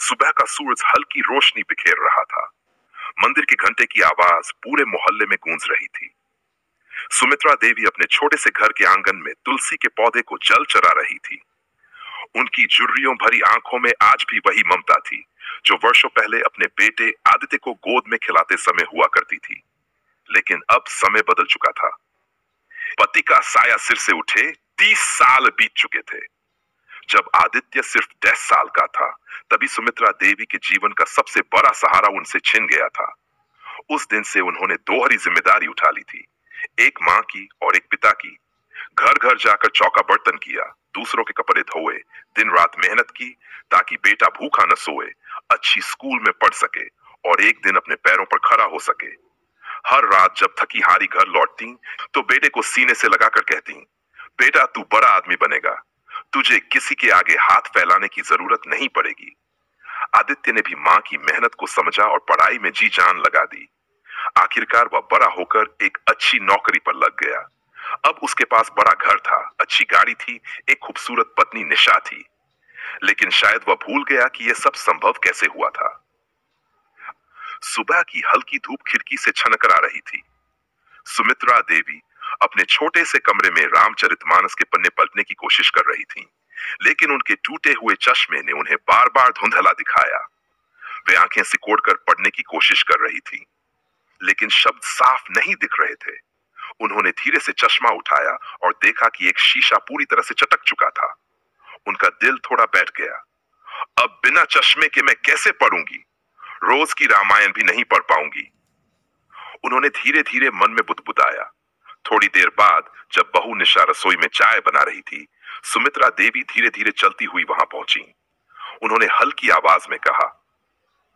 सुबह का सूरज हल्की रोशनी बिखेर रहा था। मंदिर के घंटे की आवाज पूरे मोहल्ले में गूंज रही थी। सुमित्रा देवी अपने छोटे से घर के आंगन में तुलसी के पौधे को जल चढ़ा रही थी। उनकी झुर्रियों भरी आंखों में आज भी वही ममता थी जो वर्षों पहले अपने बेटे आदित्य को गोद में खिलाते समय हुआ करती थी। लेकिन अब समय बदल चुका था। पति का साया सिर से उठे 30 साल बीत चुके थे। जब आदित्य सिर्फ 10 साल का था, तभी सुमित्रा देवी के जीवन का सबसे बड़ा सहारा उनसे छिन गया था। उस दिन से उन्होंने दोहरी जिम्मेदारी उठा ली थी, एक माँ की और एक पिता की। घर घर जाकर चौका बर्तन किया, दूसरों के कपड़े धोए, दिन रात मेहनत की ताकि बेटा भूखा न सोए, अच्छी स्कूल में पढ़ सके और एक दिन अपने पैरों पर खड़ा हो सके। हर रात जब थकी हारी घर लौटती तो बेटे को सीने से लगाकर कहती, बेटा तू बड़ा आदमी बनेगा, तुझे किसी के आगे हाथ फैलाने की जरूरत नहीं पड़ेगी। आदित्य ने भी माँ की मेहनत को समझा और पढ़ाई में जी जान लगा दी। आखिरकार वह बड़ा होकर एक अच्छी नौकरी पर लग गया। अब उसके पास बड़ा घर था, अच्छी गाड़ी थी, एक खूबसूरत पत्नी निशा थी। लेकिन शायद वह भूल गया कि यह सब संभव कैसे हुआ था। सुबह की हल्की धूप खिड़की से छनकर आ रही थी। सुमित्रा देवी अपने छोटे से कमरे में रामचरितमानस के पन्ने पलटने की कोशिश कर रही थी, लेकिन उनके टूटे हुए चश्मे ने उन्हें बार बार धुंधला दिखाया। वे आंखें सिकोड़कर पढ़ने की कोशिश कर रही थी, लेकिन शब्द साफ नहीं दिख रहे थे। उन्होंने धीरे से चश्मा उठाया और देखा कि एक शीशा पूरी तरह से चटक चुका था। उनका दिल थोड़ा बैठ गया। अब बिना चश्मे के मैं कैसे पढ़ूंगी? रोज की रामायण भी नहीं पढ़ पाऊंगी। उन्होंने धीरे धीरे मन में बुदबुदाया। थोड़ी देर बाद जब बहू निशा रसोई में चाय बना रही थी, सुमित्रा देवी धीरे धीरे चलती हुई वहां पहुंची। उन्होंने हल्की आवाज में कहा,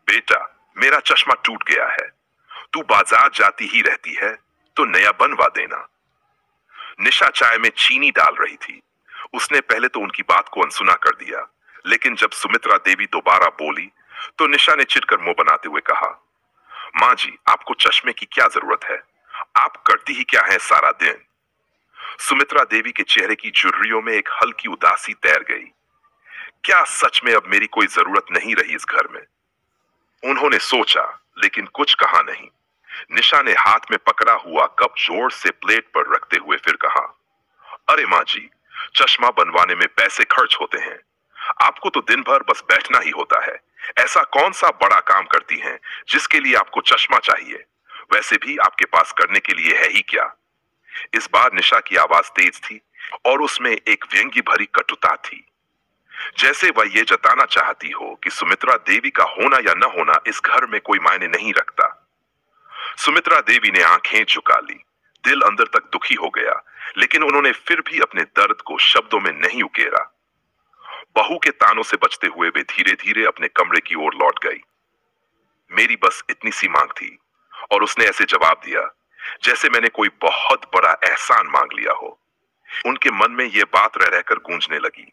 बेटा मेरा चश्मा टूट गया है, तू बाजार जाती ही रहती है तो नया बनवा देना। निशा चाय में चीनी डाल रही थी। उसने पहले तो उनकी बात को अनसुना कर दिया, लेकिन जब सुमित्रा देवी दोबारा बोली तो निशा ने चिढ़कर मुंह बनाते हुए कहा, माँ जी आपको चश्मे की क्या जरूरत है, आप करती ही क्या है सारा दिन? सुमित्रा देवी के चेहरे की झुर्रियों में एक हल्की उदासी तैर गई। क्या सच में अब मेरी कोई जरूरत नहीं रही इस घर में? उन्होंने सोचा, लेकिन कुछ कहा नहीं। निशा ने हाथ में पकड़ा हुआ कप जोर से प्लेट पर रखते हुए फिर कहा, अरे माँ जी, चश्मा बनवाने में पैसे खर्च होते हैं, आपको तो दिन भर बस बैठना ही होता है। ऐसा कौन सा बड़ा काम करती हैं जिसके लिए आपको चश्मा चाहिए? वैसे भी आपके पास करने के लिए है ही क्या? इस बार निशा की आवाज तेज थी और उसमें एक व्यंग्य भरी कटुता थी, जैसे वह ये जताना चाहती हो कि सुमित्रा देवी का होना या न होना इस घर में कोई मायने नहीं रखता। सुमित्रा देवी ने आंखें झुका ली। दिल अंदर तक दुखी हो गया, लेकिन उन्होंने फिर भी अपने दर्द को शब्दों में नहीं उकेरा। बहू के तानों से बचते हुए वे धीरे धीरे अपने कमरे की ओर लौट गई। मेरी बस इतनी सी मांग थी, और उसने ऐसे जवाब दिया जैसे मैंने कोई बहुत बड़ा एहसान मांग लिया हो। उनके मन में यह बात रह रहकर गूंजने लगी।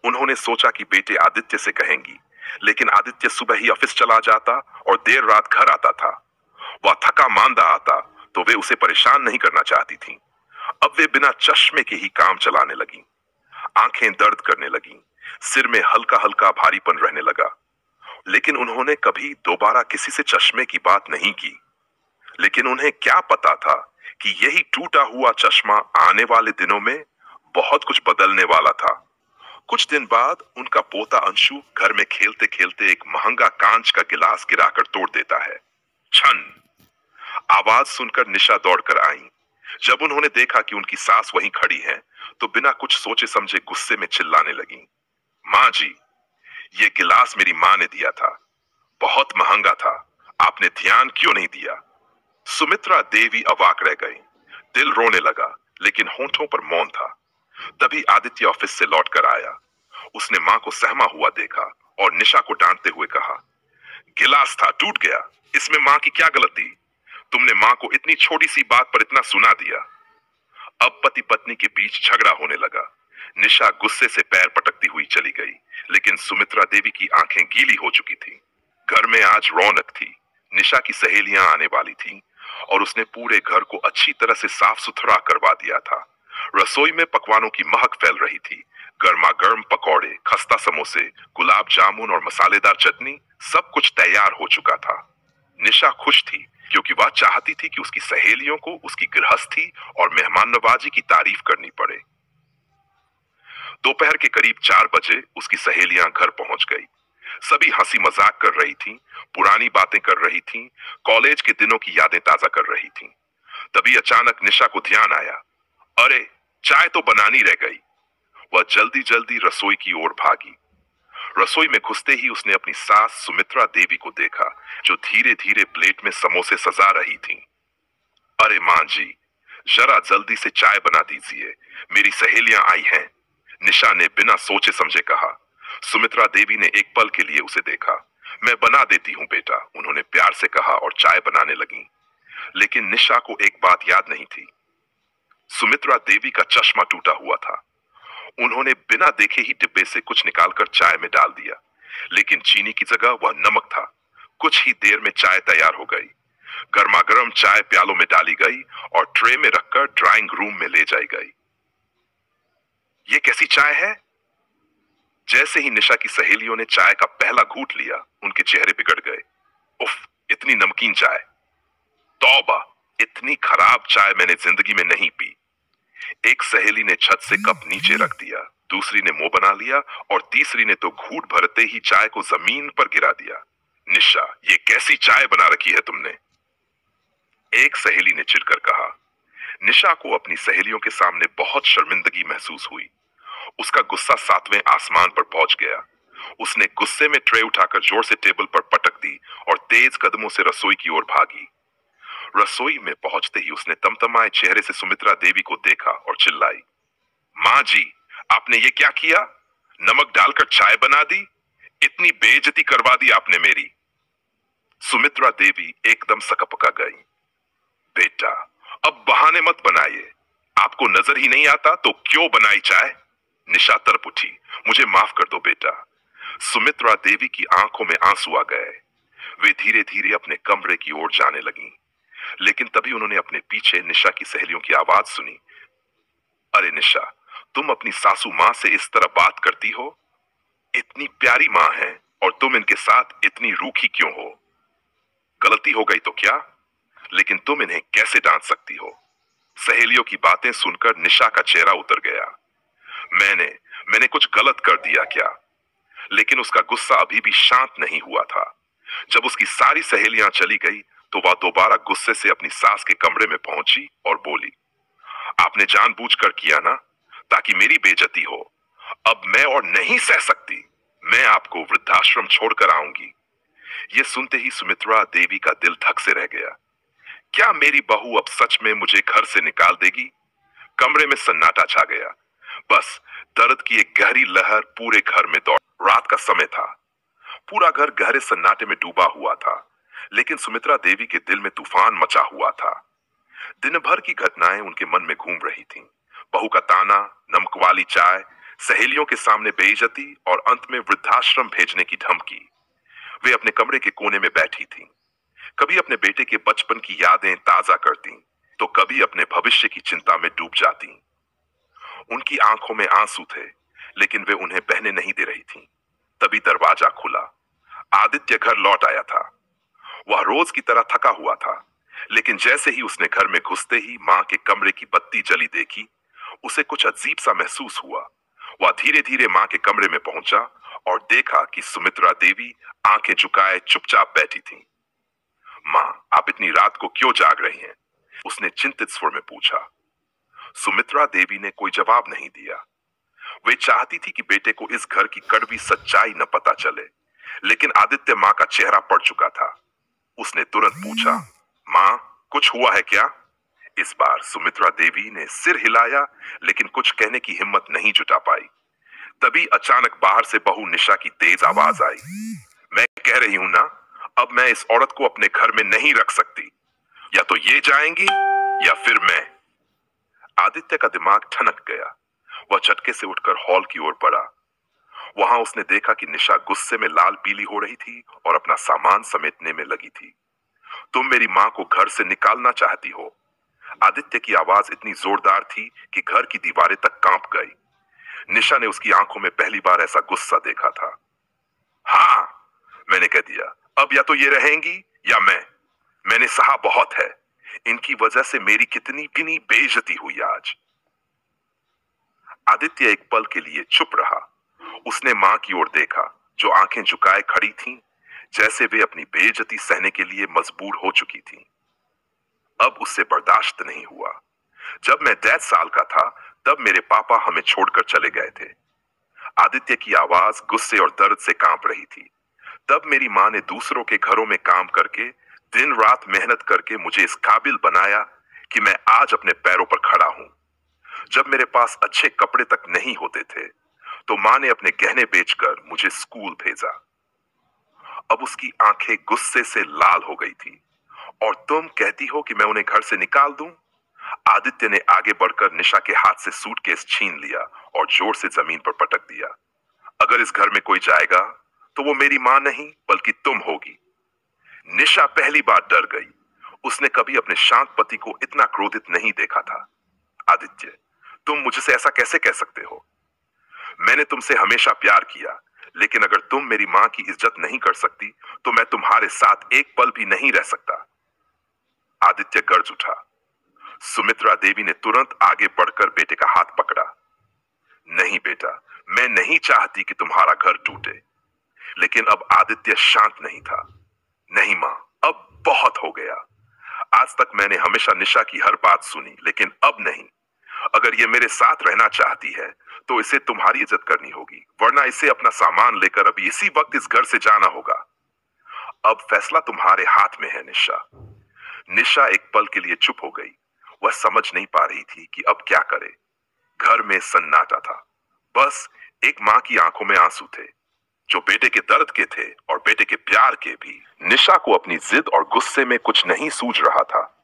उन्होंने सोचा कि बेटे आदित्य से कहेंगी, लेकिन आदित्य सुबह ही ऑफिस चला जाता और देर रात घर आता था। वह थका मांदा आता तो वे उसे परेशान नहीं करना चाहती थीं। अब वे बिना चश्मे के ही काम चलाने लगी। आंखें दर्द करने लगी, सिर में हल्का हल्का भारीपन रहने लगा। लेकिन उन्होंने कभी दोबारा किसी से चश्मे की बात नहीं की। लेकिन उन्हें क्या पता था कि यही टूटा हुआ चश्मा आने वाले दिनों में बहुत कुछ बदलने वाला था। कुछ दिन बाद उनका पोता अंशु घर में खेलते खेलते एक महंगा कांच का गिलास गिराकर तोड़ देता है। छन! आवाज सुनकर निशा दौड़कर आई। जब उन्होंने देखा कि उनकी सास वहीं खड़ी है, तो बिना कुछ सोचे समझे गुस्से में चिल्लाने लगी, माँ जी, ये गिलास मेरी माँ ने दिया था, बहुत महंगा था, आपने ध्यान क्यों नहीं दिया? सुमित्रा देवी अवाक रह गई। दिल रोने लगा, लेकिन होंठों पर मौन था। तभी आदित्य ऑफिस से लौटकर आया। उसने माँ को सहमा हुआ देखा और निशा को डांटते हुए कहा, गिलास था, टूट गया, इसमें माँ की क्या गलती? तुमने माँ को इतनी छोटी सी बात पर इतना सुना दिया। अब पति पत्नी के बीच झगड़ा होने लगा। निशा गुस्से से पैर पटकती हुई चली गई, लेकिन सुमित्रा देवी की आंखें गीली हो चुकी थी। घर में आज रौनक थी। निशा की सहेलियां आने वाली थीं और उसने पूरे घर को अच्छी तरह से साफ सुथरा करवा दिया था। रसोई में पकवानों की महक फैल रही थी। गर्मा गर्म पकौड़े, खस्ता समोसे, गुलाब जामुन और मसालेदार चटनी, सब कुछ तैयार हो चुका था। निशा खुश थी क्योंकि वह चाहती थी कि उसकी सहेलियों को उसकी गृहस्थी और मेहमान नवाजी की तारीफ करनी पड़े। दोपहर के करीब 4 बजे उसकी सहेलियां घर पहुंच गई। सभी हंसी मजाक कर रही थीं, पुरानी बातें कर रही थीं, कॉलेज के दिनों की यादें ताजा कर रही थीं। तभी अचानक निशा को ध्यान आया, अरे चाय तो बनानी रह गई। वह जल्दी जल्दी रसोई की ओर भागी। रसोई में घुसते ही उसने अपनी सास सुमित्रा देवी को देखा, जो धीरे धीरे प्लेट में समोसे सजा रही थीं। अरे मां जी, जरा जल्दी से चाय बना दीजिए, मेरी सहेलियां आई हैं, निशा ने बिना सोचे समझे कहा। सुमित्रा देवी ने एक पल के लिए उसे देखा। मैं बना देती हूं बेटा, उन्होंने प्यार से कहा और चाय बनाने लगी। लेकिन निशा को एक बात याद नहीं थी। सुमित्रा देवी का चश्मा टूटा हुआ था। उन्होंने बिना देखे ही डिब्बे से कुछ निकालकर चाय में डाल दिया, लेकिन चीनी की जगह वह नमक था। कुछ ही देर में चाय तैयार हो गई। गर्मा गर्म चाय प्यालों में डाली गई और ट्रे में रखकर ड्राइंग रूम में ले जाई गई। ये कैसी चाय है? जैसे ही निशा की सहेलियों ने चाय का पहला घूंट लिया, उनके चेहरे बिगड़ गए। उफ, इतनी नमकीन चाय! तौबा, इतनी खराब चाय मैंने जिंदगी में नहीं पी। एक सहेली ने छत से कप नीचे रख दिया, दूसरी ने मुंह बना लिया और तीसरी ने तो घूंट भरते ही चाय को जमीन पर गिरा दिया। निशा, ये कैसी चाय बना रखी है तुमने? एक सहेली ने चिढ़कर कहा। निशा को अपनी सहेलियों के सामने बहुत शर्मिंदगी महसूस हुई। उसका गुस्सा 7वें आसमान पर पहुंच गया। उसने गुस्से में ट्रे उठाकर जोर से टेबल पर पटक दी और तेज कदमों से रसोई की ओर भागी। रसोई में पहुंचते ही उसने तमतमाए चेहरे से सुमित्रा देवी को देखा और चिल्लाई, मां जी, आपने ये क्या किया? नमक डालकर चाय बना दी? इतनी बेइज्जती करवा दी आपने मेरी। सुमित्रा देवी एकदम सकपका गई। बेटा, अब बहाने मत बनाइए। आपको नजर ही नहीं आता तो क्यों बनाई चाय? निशा तड़प उठी। मुझे माफ कर दो बेटा। सुमित्रा देवी की आंखों में आंसू आ गए। वे धीरे धीरे अपने कमरे की ओर जाने लगीं। लेकिन तभी उन्होंने अपने पीछे निशा की सहेलियों की आवाज सुनी। अरे निशा, तुम अपनी सासू मां से इस तरह बात करती हो? इतनी प्यारी मां है और तुम इनके साथ इतनी रूखी क्यों हो? गलती हो गई तो क्या, लेकिन तुम इन्हें कैसे डांट सकती हो? सहेलियों की बातें सुनकर निशा का चेहरा उतर गया। मैंने कुछ गलत कर दिया क्या? लेकिन उसका गुस्सा अभी भी शांत नहीं हुआ था। जब उसकी सारी सहेलियां चली गई तो वह दोबारा गुस्से से अपनी सास के कमरे में पहुंची और बोली, आपने जानबूझकर किया ना, ताकि मेरी बेइज्जती हो। अब मैं और नहीं सह सकती। मैं आपको वृद्धाश्रम छोड़कर आऊंगी। ये सुनते ही सुमित्रा देवी का दिल धक से रह गया। क्या मेरी बहू अब सच में मुझे घर से निकाल देगी? कमरे में सन्नाटा छा गया। बस दर्द की एक गहरी लहर पूरे घर में दौड़। रात का समय था। पूरा घर गहरे सन्नाटे में डूबा हुआ था, लेकिन सुमित्रा देवी के दिल में तूफान मचा हुआ था। दिन भर की घटनाएं उनके मन में घूम रही थीं। बहू का ताना, नमक वाली चाय, सहेलियों के सामने बेइज्जती और अंत में वृद्धाश्रम भेजने की धमकी। वे अपने कमरे के कोने में बैठी थीं। कभी अपने बेटे के बचपन की यादें ताजा करती, तो कभी अपने भविष्य की चिंता में डूब जाती। उनकी आंखों में आंसू थे, लेकिन वे उन्हें बहने नहीं दे रही थीं। तभी दरवाजा खुला। आदित्य घर लौट आया था। वह रोज की तरह थका हुआ था, लेकिन जैसे ही उसने घर में घुसते ही मां के कमरे की बत्ती जली देखी, उसे कुछ अजीब सा महसूस हुआ। वह धीरे धीरे मां के कमरे में पहुंचा और देखा कि सुमित्रा देवी आंखें झुकाए चुपचाप बैठी थीं। मां, आप इतनी रात को क्यों जाग रही हैं? उसने चिंतित स्वर में पूछा। सुमित्रा देवी ने कोई जवाब नहीं दिया। वे चाहती थी कि बेटे को इस घर की कड़वी सच्चाई न पता चले, लेकिन आदित्य मां का चेहरा पड़ चुका था। उसने तुरंत पूछा, मां, कुछ हुआ है क्या? इस बार सुमित्रा देवी ने सिर हिलाया, लेकिन कुछ कहने की हिम्मत नहीं जुटा पाई। तभी अचानक बाहर से बहू निशा की तेज आवाज आई। मैं कह रही हूं ना, अब मैं इस औरत को अपने घर में नहीं रख सकती। या तो ये जाएंगी या फिर मैं। आदित्य का दिमाग ठनक गया। वह झटके से उठकर हॉल की ओर बढ़ा। वहां उसने देखा कि निशा गुस्से में लाल पीली हो रही थी और अपना सामान समेटने में लगी थी। तुम मेरी मां को घर से निकालना चाहती हो? आदित्य की आवाज इतनी जोरदार थी कि घर की दीवारें तक कांप गई। निशा ने उसकी आंखों में पहली बार ऐसा गुस्सा देखा था। हाँ, मैंने कह दिया, अब या तो ये रहेंगी या मैंने सहा बहुत है। इनकी वजह से मेरी कितनी कितनी बेइज्जती हुई आज। आदित्य एक पल के लिए चुप रहा। उसने मां की ओर देखा, जो आंखें झुकाए खड़ी थीं, जैसे वे अपनी बेइज्जती सहने के लिए मजबूर हो चुकी थीं। अब उससे बर्दाश्त नहीं हुआ। जब मैं 10 साल का था, तब मेरे पापा हमें छोड़कर चले गए थे। आदित्य की आवाज गुस्से और दर्द से कांप रही थी। तब मेरी मां ने दूसरों के घरों में काम करके, दिन रात मेहनत करके मुझे इस काबिल बनाया कि मैं आज अपने पैरों पर खड़ा हूं। जब मेरे पास अच्छे कपड़े तक नहीं होते थे, तो मां ने अपने गहने बेचकर मुझे स्कूल भेजा। अब उसकी आंखें गुस्से से लाल हो गई थी। और तुम कहती हो कि मैं उन्हें घर से निकाल दूं? आदित्य ने आगे बढ़कर निशा के हाथ से सूटकेस छीन लिया और जोर से जमीन पर पटक दिया। अगर इस घर में कोई जाएगा, तो वो मेरी मां नहीं बल्कि तुम होगी। निशा पहली बार डर गई। उसने कभी अपने शांत पति को इतना क्रोधित नहीं देखा था। आदित्य, तुम मुझसे ऐसा कैसे कह सकते हो? मैंने तुमसे हमेशा प्यार किया, लेकिन अगर तुम मेरी मां की इज्जत नहीं कर सकती, तो मैं तुम्हारे साथ एक पल भी नहीं रह सकता। आदित्य गर्ज उठा। सुमित्रा देवी ने तुरंत आगे बढ़कर बेटे का हाथ पकड़ा। नहीं बेटा, मैं नहीं चाहती कि तुम्हारा घर टूटे। लेकिन अब आदित्य शांत नहीं था। नहीं मां, अब बहुत हो गया। आज तक मैंने हमेशा निशा की हर बात सुनी, लेकिन अब नहीं। अगर ये मेरे साथ रहना चाहती है, तो इसे तुम्हारी इज्जत करनी होगी, वरना इसे अपना सामान लेकर अभी इसी वक्त इस घर से जाना होगा। अब फैसला तुम्हारे हाथ में है निशा। निशा एक पल के लिए चुप हो गई। वह समझ नहीं पा रही थी कि अब क्या करे। घर में सन्नाटा था। बस एक मां की आंखों में आंसू थे, जो बेटे के दर्द के थे और बेटे के प्यार के भी। निशा को अपनी जिद और गुस्से में कुछ नहीं सूझ रहा था।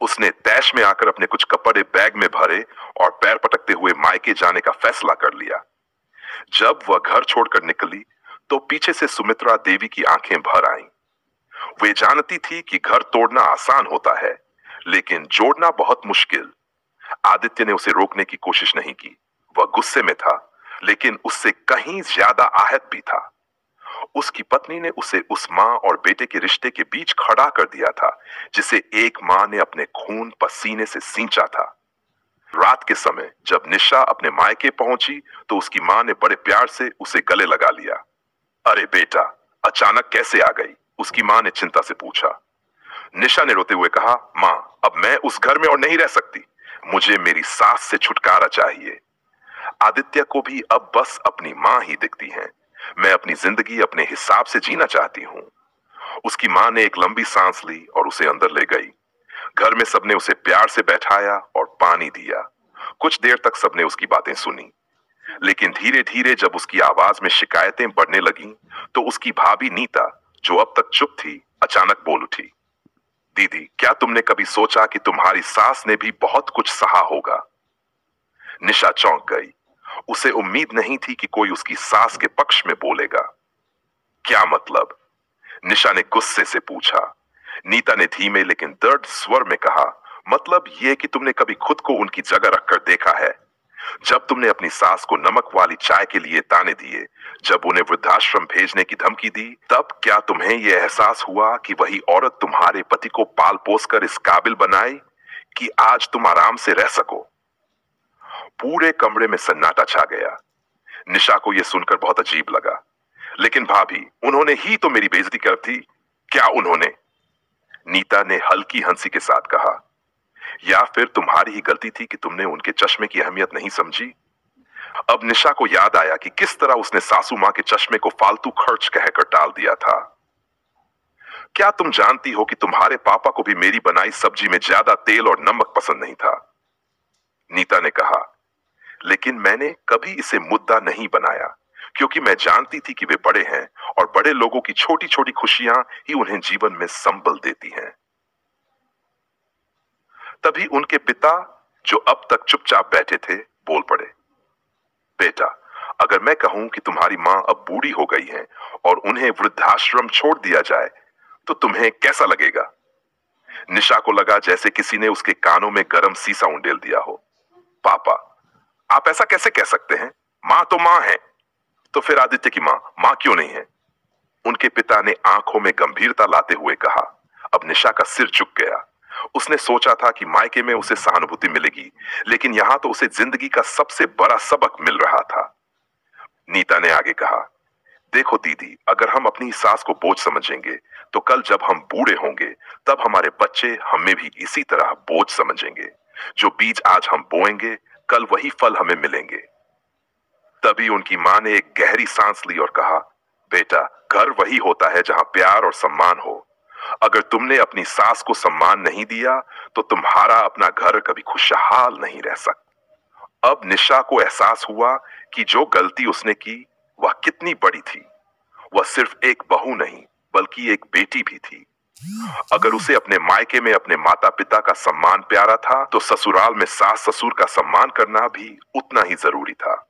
उसने तैश में आकर अपने कुछ कपड़े बैग में भरे और पैर पटकते हुए मायके जाने का फैसला कर लिया। जब वह घर छोड़कर निकली, तो पीछे से सुमित्रा देवी की आंखें भर आईं। वे जानती थी कि घर तोड़ना आसान होता है, लेकिन जोड़ना बहुत मुश्किल। आदित्य ने उसे रोकने की कोशिश नहीं की। वह गुस्से में था, लेकिन उससे कहीं ज्यादा आहत भी था। उसकी पत्नी ने उसे उस मां और बेटे के रिश्ते के बीच खड़ा कर दिया था, जिसे एक मां ने अपने खून पसीने से सींचा था। रात के समय जब निशा अपने मायके पहुंची, तो उसकी मां ने बड़े प्यार से उसे गले लगा लिया। अरे बेटा, अचानक कैसे आ गई? उसकी मां ने चिंता से पूछा। निशा ने रोते हुए कहा, मां, अब मैं उस घर में और नहीं रह सकती। मुझे मेरी सास से छुटकारा चाहिए। आदित्य को भी अब बस अपनी मां ही दिखती हैं। मैं अपनी जिंदगी अपने हिसाब से जीना चाहती हूं। उसकी मां ने एक लंबी सांस ली और उसे अंदर ले गई। घर में सबने उसे प्यार से बैठाया और पानी दिया। कुछ देर तक सबने उसकी बातें सुनी, लेकिन धीरे धीरे जब उसकी आवाज में शिकायतें बढ़ने लगीं, तो उसकी भाभी नीता, जो अब तक चुप थी, अचानक बोल उठी। दीदी, क्या तुमने कभी सोचा कि तुम्हारी सास ने भी बहुत कुछ सहा होगा? निशा चौंक गई। उसे उम्मीद नहीं थी कि कोई उसकी सास के पक्ष में बोलेगा। क्या मतलब? निशा ने गुस्से से पूछा। नीता ने धीमे लेकिन दर्द स्वर में कहा, मतलब यह कि तुमने कभी खुद को उनकी जगह रखकर देखा है? जब तुमने अपनी सास को नमक वाली चाय के लिए ताने दिए, जब उन्हें वृद्धाश्रम भेजने की धमकी दी, तब क्या तुम्हें यह एहसास हुआ कि वही औरत तुम्हारे पति को पाल पोस कर इस काबिल बनाई कि आज तुम आराम से रह सको? पूरे कमरे में सन्नाटा छा गया। निशा को यह सुनकर बहुत अजीब लगा। लेकिन भाभी, उन्होंने ही तो मेरी बेइज्जती कर थी। क्या उन्होंने? नीता ने हल्की हंसी के साथ कहा। या फिर तुम्हारी ही गलती थी कि तुमने उनके चश्मे की अहमियत नहीं समझी? अब निशा को याद आया कि किस तरह उसने सासू मां के चश्मे को फालतू खर्च कहकर टाल दिया था। क्या तुम जानती हो कि तुम्हारे पापा को भी मेरी बनाई सब्जी में ज्यादा तेल और नमक पसंद नहीं था? नीता ने कहा। लेकिन मैंने कभी इसे मुद्दा नहीं बनाया, क्योंकि मैं जानती थी कि वे बड़े हैं और बड़े लोगों की छोटी छोटी खुशियां ही उन्हें जीवन में संबल देती हैं। तभी उनके पिता, जो अब तक चुपचाप बैठे थे, बोल पड़े। बेटा, अगर मैं कहूं कि तुम्हारी मां अब बूढ़ी हो गई हैं और उन्हें वृद्धाश्रम छोड़ दिया जाए, तो तुम्हें कैसा लगेगा? निशा को लगा जैसे किसी ने उसके कानों में गर्म शीसा उंडेल दिया हो। पापा, आप ऐसा कैसे कह सकते हैं? माँ तो माँ है। तो फिर आदित्य की माँ क्यों नहीं है? उनके पिता ने आंखों में गंभीरता लाते हुए कहा। अब निशा का सिर झुक गया। उसने सोचा था कि मायके में उसे सहानुभूति मिलेगी, लेकिन यहां तो उसे जिंदगी का सबसे बड़ा सबक मिल रहा था। नीता ने आगे कहा, देखो दीदी, अगर हम अपनी सास को बोझ समझेंगे तो कल जब हम बूढ़े होंगे तब हमारे बच्चे हमें भी इसी तरह बोझ समझेंगे। जो बीज आज हम बोएंगे कल वही फल हमें मिलेंगे। तभी उनकी मां ने एक गहरी सांस ली और कहा, बेटा, घर वही होता है जहां प्यार और सम्मान हो। अगर तुमने अपनी सास को सम्मान नहीं दिया तो तुम्हारा अपना घर कभी खुशहाल नहीं रह सकता। अब निशा को एहसास हुआ कि जो गलती उसने की वह कितनी बड़ी थी। वह सिर्फ एक बहू नहीं बल्कि एक बेटी भी थी। अगर उसे अपने मायके में अपने माता पिता का सम्मान प्यारा था तो ससुराल में सास ससुर का सम्मान करना भी उतना ही जरूरी था।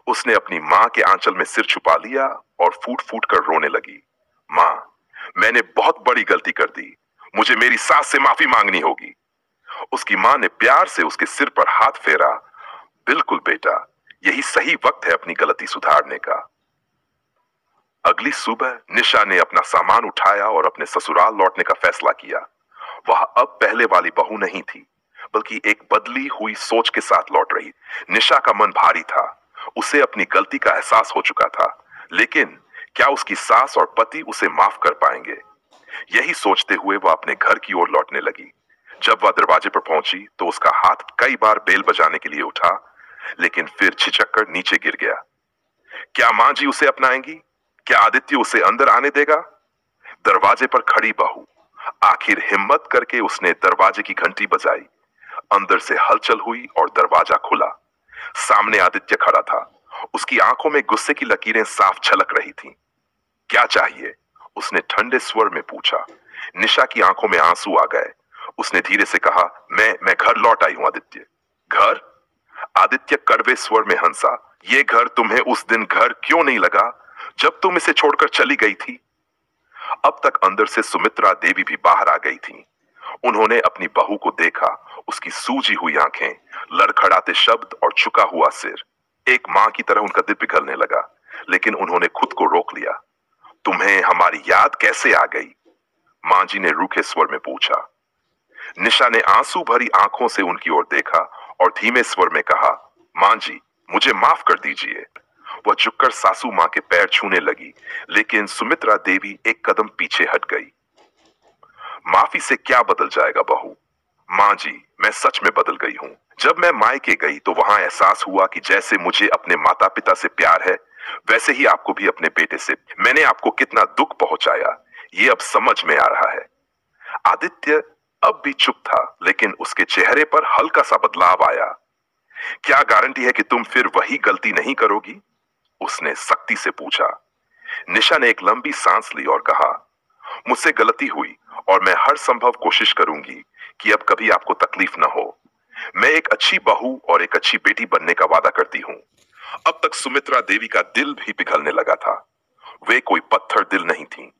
उसने अपनी मां के आंचल में सिर छुपा लिया और फूट फूट कर रोने लगी। मां, मैंने बहुत बड़ी गलती कर दी। मुझे मेरी सास से माफी मांगनी होगी। उसकी मां ने प्यार से उसके सिर पर हाथ फेरा। बिल्कुल बेटा, यही सही वक्त है अपनी गलती सुधारने का। अगली सुबह निशा ने अपना सामान उठाया और अपने ससुराल लौटने का फैसला किया। वह अब पहले वाली बहू नहीं थी बल्कि एक बदली हुई सोच के साथ लौट रही। निशा का मन भारी था। उसे अपनी गलती का एहसास हो चुका था, लेकिन क्या उसकी सास और पति उसे माफ कर पाएंगे? यही सोचते हुए वह अपने घर की ओर लौटने लगी। जब वह दरवाजे पर पहुंची तो उसका हाथ कई बार बेल बजाने के लिए उठा, लेकिन फिर छिचक कर नीचे गिर गया। क्या मां जी उसे अपनाएंगी? क्या आदित्य उसे अंदर आने देगा? दरवाजे पर खड़ी बहू आखिर हिम्मत करके उसने दरवाजे की घंटी बजाई। अंदर से हलचल हुई और दरवाजा खुला। सामने आदित्य खड़ा था। उसकी आंखों में गुस्से की लकीरें साफ झलक रही थीं। क्या चाहिए? उसने ठंडे स्वर में पूछा। निशा की आंखों में आंसू आ गए। उसने धीरे से कहा, मैं घर लौट आई हूं आदित्य। घर? आदित्य कड़वे स्वर में हंसा। ये घर तुम्हें उस दिन घर क्यों नहीं लगा जब तुम इसे छोड़कर चली गई थी? अब तक अंदर से सुमित्रा देवी भी बाहर आ गई थी। उन्होंने अपनी बहू को देखा। उसकी सूजी हुई आंखें, लड़खड़ाते शब्द और झुका हुआ सिर। एक मां की तरह उनका दिल पिघलने लगा, लेकिन उन्होंने खुद को रोक लिया। तुम्हें हमारी याद कैसे आ गई? मां जी ने रूखे स्वर में पूछा। निशा ने आंसू भरी आंखों से उनकी ओर देखा और धीमे स्वर में कहा, मां जी, मुझे माफ कर दीजिए। वह झुककर सासू मां के पैर छूने लगी, लेकिन सुमित्रा देवी एक कदम पीछे हट गई। माफी से क्या बदल जाएगा बहू? मां जी, मैं सच में बदल गई हूं। जब मैं मायके गई तो वहां एहसास हुआ कि जैसे मुझे अपने माता पिता से प्यार है, वैसे ही आपको भी अपने बेटे से। मैंने आपको कितना दुख पहुंचाया, ये अब समझ में आ रहा है। आदित्य अब भी चुप था, लेकिन उसके चेहरे पर हल्का सा बदलाव आया। क्या गारंटी है कि तुम फिर वही गलती नहीं करोगी? उसने सख्ती से पूछा। निशा ने एक लंबी सांस ली और कहा, मुझसे गलती हुई और मैं हर संभव कोशिश करूंगी कि अब कभी आपको तकलीफ ना हो। मैं एक अच्छी बहू और एक अच्छी बेटी बनने का वादा करती हूं। अब तक सुमित्रा देवी का दिल भी पिघलने लगा था। वे कोई पत्थर दिल नहीं थी।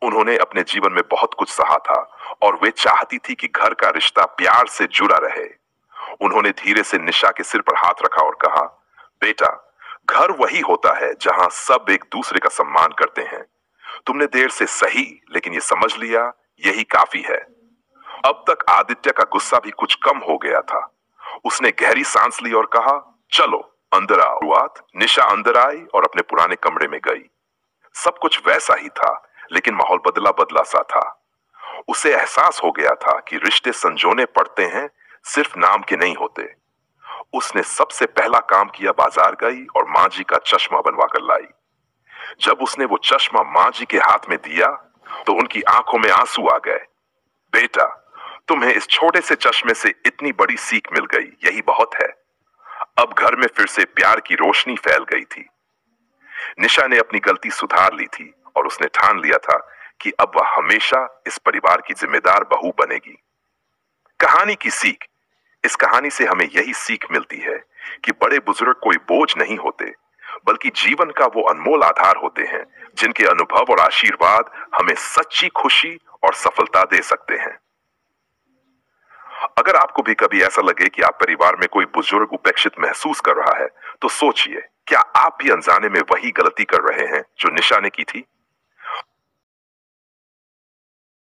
उन्होंने अपने जीवन में बहुत कुछ सहा था और वे चाहती थी कि घर का रिश्ता प्यार से जुड़ा रहे। उन्होंने धीरे से निशा के सिर पर हाथ रखा और कहा, बेटा, घर वही होता है जहां सब एक दूसरे का सम्मान करते हैं। तुमने देर से सही, लेकिन ये समझ लिया, यही काफी है। अब तक आदित्य का गुस्सा भी कुछ कम हो गया था। उसने गहरी सांस ली और कहा, चलो अंदर आओ। निशा अंदर आई और अपने पुराने कमरे में गई। सब कुछ वैसा ही था, लेकिन माहौल बदला बदला सा था। उसे एहसास हो गया था कि रिश्ते संजोने पड़ते हैं, सिर्फ नाम के नहीं होते। उसने सबसे पहला काम किया, बाजार गई और मां जी का चश्मा बनवा कर लाई। जब उसने वो चश्मा मां जी के हाथ में दिया तो उनकी आंखों में आंसू आ गए। बेटा, तुम्हें इस छोटे से चश्मे से इतनी बड़ी सीख मिल गई, यही बहुत है। अब घर में फिर से प्यार की रोशनी फैल गई थी। निशा ने अपनी गलती सुधार ली थी और उसने ठान लिया था कि अब वह हमेशा इस परिवार की जिम्मेदार बहू बनेगी। कहानी की सीख। इस कहानी से हमें यही सीख मिलती है कि बड़े बुजुर्ग कोई बोझ नहीं होते, बल्कि जीवन का वो अनमोल आधार होते हैं जिनके अनुभव और आशीर्वाद हमें सच्ची खुशी और सफलता दे सकते हैं। अगर आपको भी कभी ऐसा लगे कि आप परिवार में कोई बुजुर्ग उपेक्षित महसूस कर रहा है, तो सोचिए, क्या आप भी अनजाने में वही गलती कर रहे हैं जो निशा ने की थी?